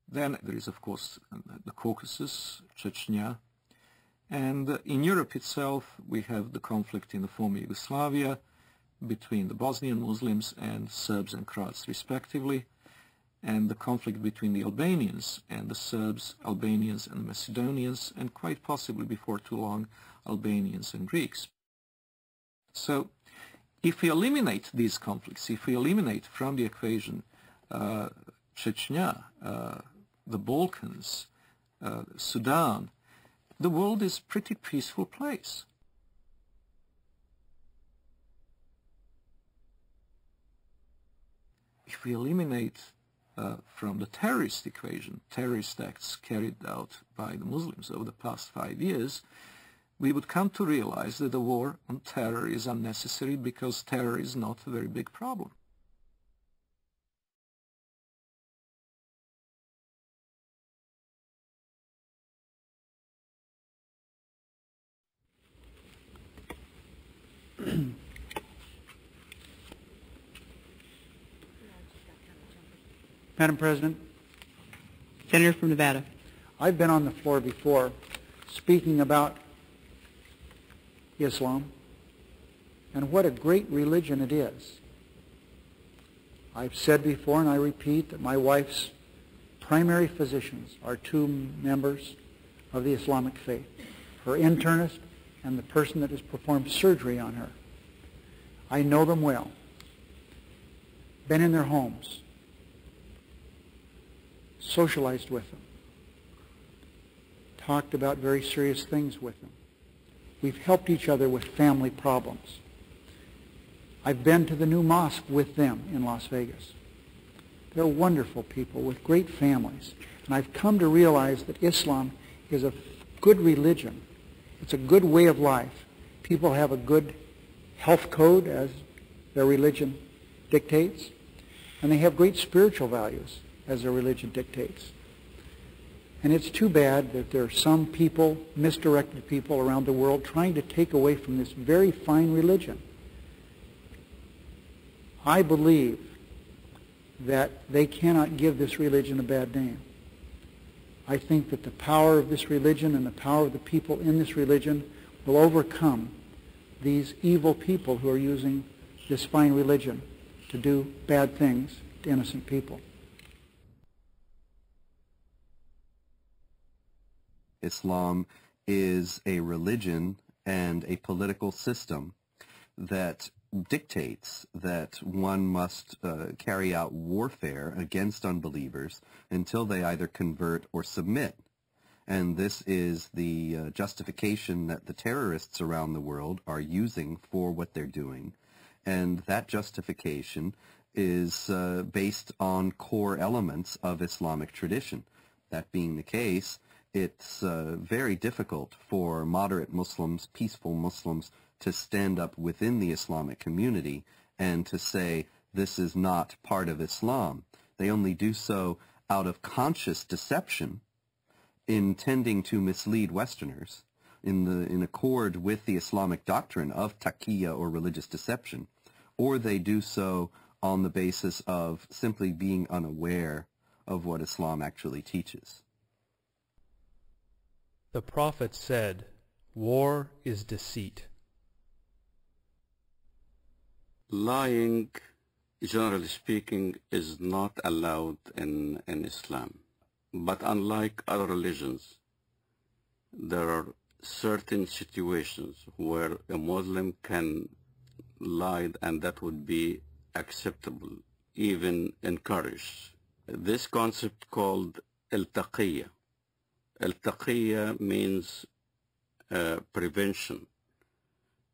Then there is, of course, the Caucasus, Chechnya, and in Europe itself we have the conflict in the former Yugoslavia between the Bosnian Muslims and Serbs and Croats respectively, and the conflict between the Albanians and the Serbs, Albanians and Macedonians, and quite possibly before too long Albanians and Greeks. So if we eliminate these conflicts, if we eliminate from the equation Chechnya, the Balkans, Sudan, the world is a pretty peaceful place. If we eliminate from the terrorist equation, terrorist acts carried out by the Muslims over the past 5 years, we would come to realize that the war on terror is unnecessary because terror is not a very big problem. Madam President, Senator from Nevada. I've been on the floor before speaking about Islam and what a great religion it is. I've said before, and I repeat, that my wife's primary physicians are two members of the Islamic faith, her internist and the person that has performed surgery on her. I know them well, been in their homes, socialized with them, talked about very serious things with them. We've helped each other with family problems. I've been to the new mosque with them in Las Vegas. They're wonderful people with great families. And I've come to realize that Islam is a good religion. It's a good way of life. People have a good health code, as their religion dictates, and they have great spiritual values, as their religion dictates. And it's too bad that there are some people, misdirected people around the world, trying to take away from this very fine religion. I believe that they cannot give this religion a bad name. I think that the power of this religion and the power of the people in this religion will overcome these evil people who are using this fine religion to do bad things to innocent people. Islam is a religion and a political system that dictates that one must carry out warfare against unbelievers until they either convert or submit. And this is the justification that the terrorists around the world are using for what they're doing. And that justification is based on core elements of Islamic tradition. That being the case, it's very difficult for moderate Muslims, peaceful Muslims, to stand up within the Islamic community and to say this is not part of Islam. They only do so out of conscious deception, intending to mislead Westerners in accord with the Islamic doctrine of taqiyya or religious deception, or they do so on the basis of simply being unaware of what Islam actually teaches. The Prophet said, "War is deceit." Lying, generally speaking, is not allowed in Islam. But unlike other religions, there are certain situations where a Muslim can lie, and that would be acceptable, even encouraged. This concept called al-taqiyya. Al-taqiyya means prevention.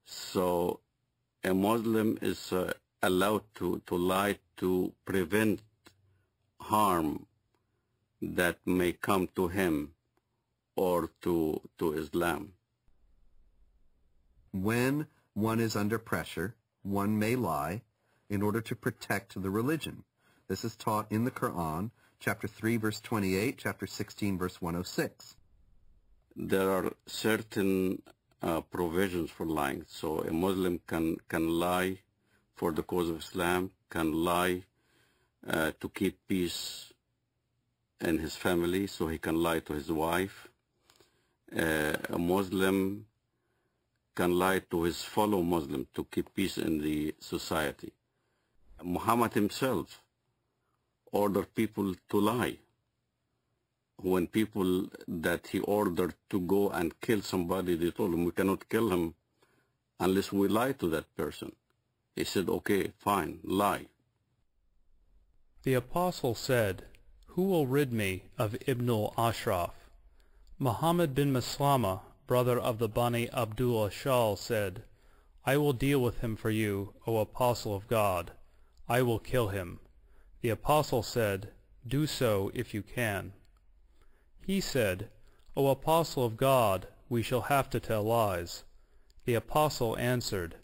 So a Muslim is allowed to lie to prevent harm that may come to him or to Islam. When one is under pressure, one may lie in order to protect the religion. This is taught in the Quran, chapter 3, verse 28, chapter 16, verse 106. There are certain provisions for lying. So a Muslim can lie for the cause of Islam, can lie to keep peace in his family, so he can lie to his wife. A Muslim can lie to his fellow Muslim to keep peace in the society. Muhammad himself ordered people to lie. When people that he ordered to go and kill somebody, they told him, we cannot kill him unless we lie to that person. He said, okay, fine, lie. The apostle said, "Who will rid me of Ibn al-Ashraf?" Muhammad bin Maslama, brother of the Bani Abdul Ashal, said, "I will deal with him for you, O apostle of God. I will kill him." The apostle said, "Do so if you can." He said, "O apostle of God, we shall have to tell lies." The apostle answered,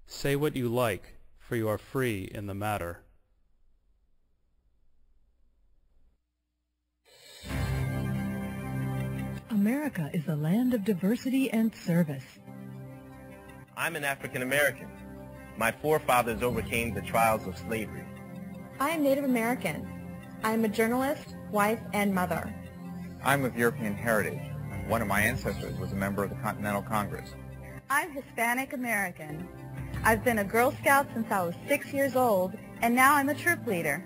"Say what you like, for you are free in the matter." America is a land of diversity and service. I'm an African American. My forefathers overcame the trials of slavery. I am Native American. I am a journalist, wife, and mother. I'm of European heritage. One of my ancestors was a member of the Continental Congress. I'm Hispanic American. I've been a Girl Scout since I was 6 years old, and now I'm a troop leader.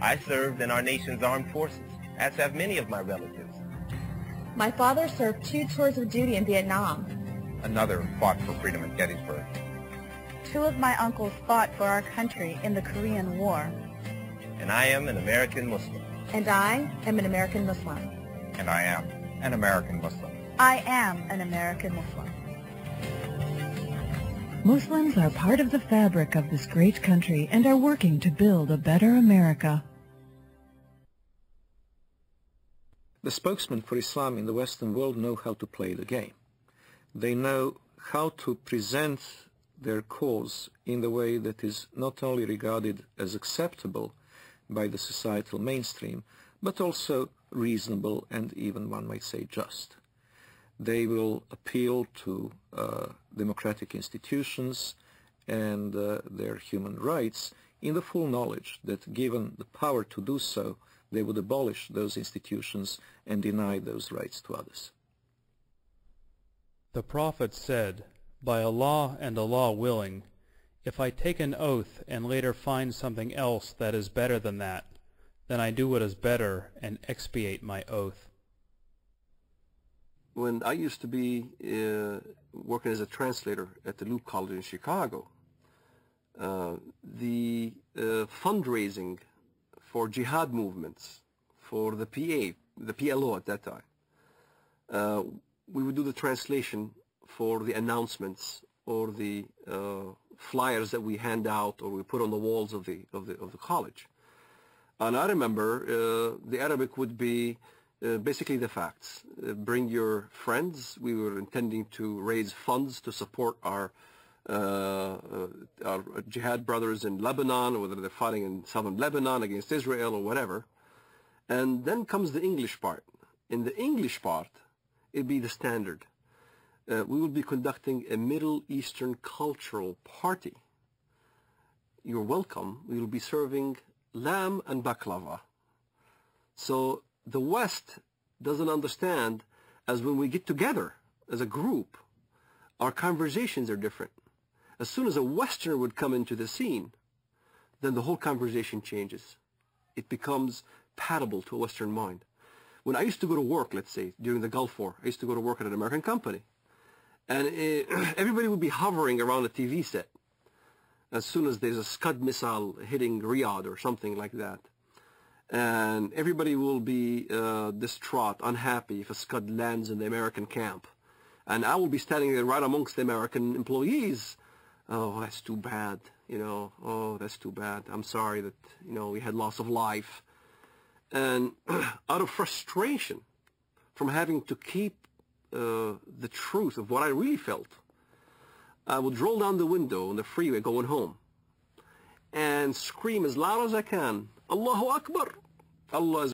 I served in our nation's armed forces, as have many of my relatives. My father served 2 tours of duty in Vietnam. Another fought for freedom at Gettysburg. 2 of my uncles fought for our country in the Korean War. And I am an American Muslim. And I am an American Muslim. And I am an American Muslim. I am an American Muslim. Muslims are part of the fabric of this great country and are working to build a better America. The spokesmen for Islam in the Western world know how to play the game. They know how to present their cause in the way that is not only regarded as acceptable by the societal mainstream, but also reasonable and even, one might say, just. They will appeal to democratic institutions and their human rights in the full knowledge that, given the power to do so, they would abolish those institutions and deny those rights to others. The Prophet said, "By Allah and Allah willing, if I take an oath and later find something else that is better than that, then I do what is better and expiate my oath." When I used to be working as a translator at the Luke College in Chicago, the fundraising for jihad movements, for the PLO at that time, we would do the translation for the announcements or the flyers that we hand out or we put on the walls of the college. And I remember the Arabic would be basically the facts. Bring your friends. We were intending to raise funds to support our jihad brothers in Lebanon, whether they're fighting in southern Lebanon against Israel or whatever. And then comes the English part. In the English part, it'd be the standard. We will be conducting a Middle Eastern cultural party. You're welcome. We will be serving lamb and baklava. So the West doesn't understand, as when we get together as a group, our conversations are different. As soon as a Westerner would come into the scene, then the whole conversation changes. It becomes palatable to a Western mind. When I used to go to work, let's say, during the Gulf War, I used to go to work at an American company. And everybody would be hovering around a TV set as soon as there's a Scud missile hitting Riyadh or something like that. And everybody will be distraught, unhappy if a Scud lands in the American camp. And I will be standing there right amongst the American employees. Oh, that's too bad, you know. Oh, that's too bad. I'm sorry that, you know, we had loss of life. And out of frustration from having to keep the truth of what I really felt, I would roll down the window on the freeway going home and scream as loud as I can, Allahu Akbar. Allah is